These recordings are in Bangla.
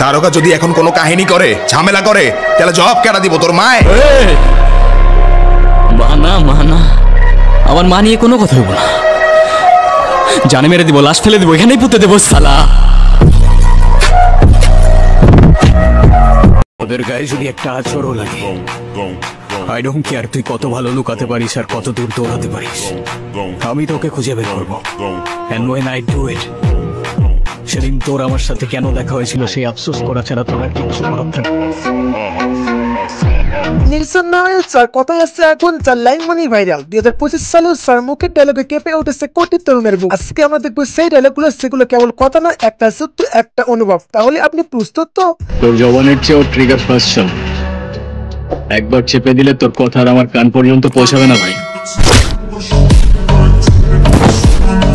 দারোগা যদি এখন কোনো কাহিনী করে ঝামেলা করে তাহলে জবাব কেডা দিব তোর মায়? মানা মানা আমার মা নিয়ে কোনো কথা হইব না। জানে মেরে দিব, লাশ ফেলে দিব, এখানেই পুঁতে দেবো শালা। ওদের গায়ে যদি একটা আচরও লাগে, আই ডোন্ট কেয়ার তুই কত ভালো লুকাতে পারিস আর কত দূর দৌড়াতে পারিস, আমি তোকে খুঁজে বের করবো। And when I do it, সেদিন তোর আমার সাথে কেন দেখা হয়েছিল সেই আফসোস করা ছাড়া তোর আর কিচ্ছু করার থাকবে না। নিলসন নাওয়েল স্যার কথাই আছে এখন যার লাইন মানি ভাইরাল। 2025 সালে স্যার মুখের ডায়লগে কেঁপে উঠেছে কোটি তরুণের বুক। আজকে আমরা দেখবো সেই ডায়লগগুলো, সেগুলো কেবল কথা না, একটা সত্য, একটা অনুভব। তাহলে আপনি প্রস্তুত তো? তোর জবানের চেয়েও ট্রিগার ফাস্ট চল। একবার চেপে দিলে তোর কথা আর আমার কান পর্যন্ত পৌঁছাবে না ভাই।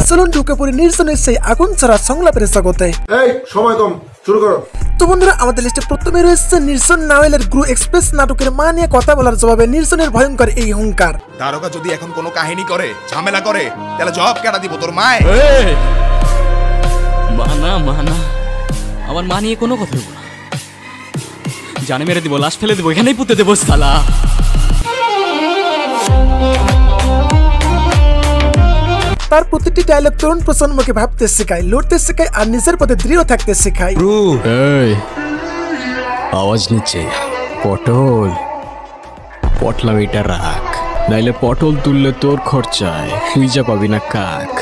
চলুন ঢুকে পড়ি নিলসনের সেই আগুন ছাড়া সংলাপের জগতে। এই সময় কম, শুরু করো। তো বন্ধুরা, আমাদের লিস্টে প্রথমে রয়েছে নিলসন নাওয়েলের গ্রু এক্সপ্রেস নাটকের মা নিয়ে কথা বলার জবাবে নিলসনের ভয়ঙ্কর এই হুঙ্কার। দারোগা যদি এখন কোনো কাহিনী করে ঝামেলা করে তাহলে জবাব কেডা দিব তোর মায়? মানা মানা আমার মা নিয়ে কোনো কথা হইব না। জানে মেরে দিব, লাশ ফেলে দিব, এখানেই পুঁতে দেবো শালা। তার প্রতিটি ডায়লগ তরুণ প্রজন্মকে ভাবতে শেখায়, লড়তে শেখায় আর নিজের পথে দৃঢ় থাকতে শেখায়। এই আওয়াজ নিচে পটল পটলা এটা রাখ, নাইলে পটল তুললে তোর খরচায় তুই পাবি না কাক।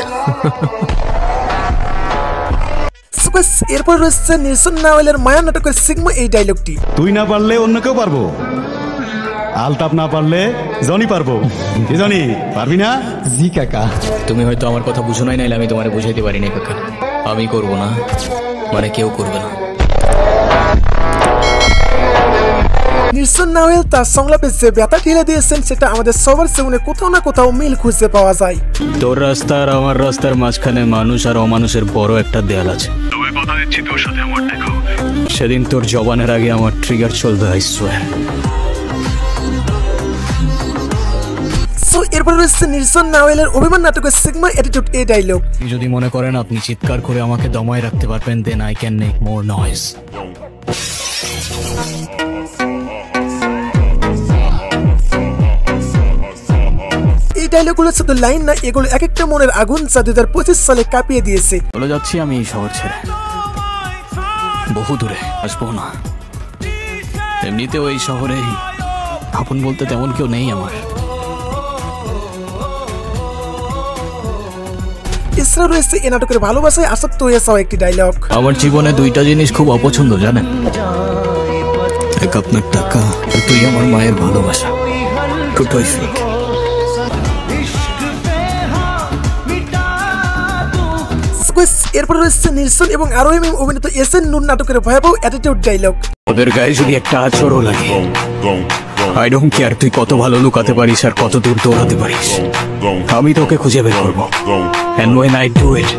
এরপর রয়েছে নিলসন নাওয়েলের মায়া নাটকের সিগমা এই ডায়লগটি। তুই না পারলে অন্য কেউ পারবো, আলতাপ না পারলে জনি পারবো। জনি পারবি না? জি কাকা। তুমি হয়তো আমার কথা বুঝো নাই, নাইলে আমি তোমারে বুঝাইতে পারি না কাকা। আমি করব না মানে কেউ করবে না। নিলসন নাওয়েল তার সংলাপে যে ব্যথা ঠেলে দিয়েছেন সেটা আমাদের সবার জীবনে কোথাও না কোথাও মিল খুঁজে পাওয়া যায়। তোর রাস্তা আর আমার রাস্তার মাঝখানে মানুষ আর অমানুষের বড় একটা দেয়াল আছে। তবে কথা দিচ্ছি তোর সাথে আমার দেখা হবে। সেদিন তোর জবানের আগে আমার ট্রিগার চলবে, আই সোয়ার। এরপর রয়েছে নিলসন নাওয়েলের অভিমান নাটকের সিগমা অ্যাটিটিউড এই ডায়লগ। যদি মনে করেন আপনি চিৎকার করে আমাকে দমায় রাখতে পারবেন, then I can make more noise. এই ডায়লগগুলো শুধু লাইন না, এগুলো এক একটা মনের আগুন যা 2025 সালে কাঁপিয়ে দিয়েছে। চলে যাচ্ছি আমি এই শহর ছেড়ে, বহু দূরে, আসবো না। এমনিতেও এই শহরে আপন বলতে তেমন কেউ নেই আমার। এছাড়া রয়েছে এ নাটকের ভালোবাসায় আসক্ত হয়ে যাওয়া একটি ডায়লগ। আমার জীবনে দুইটা জিনিস খুব অপছন্দ জানেন, এক আপনার টাকা আর তুই আমার মায়ের ভালোবাসা। দুটোই ফেক। এরপর রয়েছে নিলসন এবং আরোহিম অভিনীত এসএন নূর নাটকের ভয়াবহ অ্যাটিটিউড ডায়লগ। ওদের গায়ে যদি একটা আচরও লাগে, আই ডোন্ট কেয়ার তুই কত ভালো লুকাতে পারিস আর কত দূর দৌড়াতে পারিস, আমি তোকে খুঁজে বের করবো। And when I do it,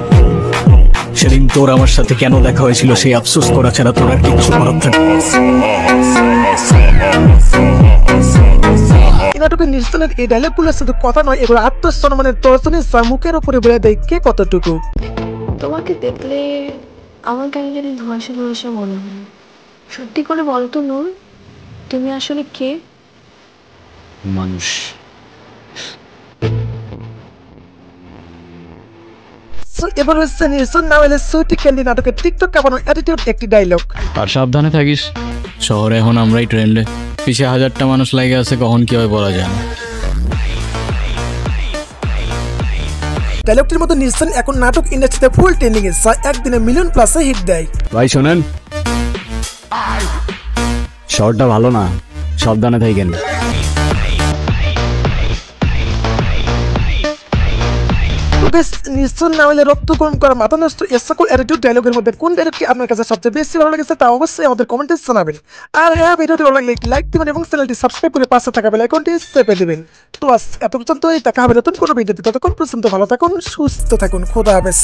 সেদিন তোর আমার সাথে কেন দেখা হয়েছিল সেই আফসোস করা ছাড়া তোর আর কিচ্ছু করার থাকবে না। এই নাটকে নিলসনের এই ডায়লগগুলো শুধু কথা নয়, এগুলো আত্মসম্মানের দর্শনের যা মুখের উপরে বলে দেয় কে কতটুকু। তোমাকে দেখলে আমার কেন জানি ধোঁয়াশা ধোঁয়াশা মনে হয়। সত্যি করে বলতো নূর, তুমি আসলে কে? মানুষ। এবার হচ্ছে নিলসন নাওয়েলের সুইটি ক্যান্ডি নাটকের টিকটক কাঁপানো অ্যাটিটিউড একটি ডায়লগ। আর সাবধানে থাকিস, শহরে এখন আমরাই ট্রেন্ডে, পিছে হাজারটা মানুষ লাগে আছে, কখন কি হয় বলা যায় না। ডায়লগটির মতো নিলসন এখন নাটক ইন্ডাস্ট্রিতে ফুল ট্রেন্ডিং এ, যা একদিনে মিলিয়ন প্লাসে হিট দেয়। ভাই শোনেন, শহরটা ভালো না, সাবধানে থাকেন। নিলসন নাওয়েলের রক্ত গরম করা মাথা নষ্ট এ সকল অ্যাটিটিউড ডায়লগের মধ্যে কোন ডায়লগটি আপনার কাছে সবচেয়ে বেশি ভালো লেগেছে তা অবশ্যই আমাদের কমেন্টে জানাবেন। আর হ্যাঁ, ভিডিওটি ভালো লাগলে একটি লাইক দিবেন এবং চ্যানেলটি সাবস্ক্রাইব করে পাশে থাকা বেল আইকনটি চেপে দিবেন। তো আজ এত পর্যন্তই, দেখা হবে নতুন কোনো ভিডিওতে। ততক্ষণ পর্যন্ত ভালো থাকুন, সুস্থ থাকুন, খোদা হাফেজ।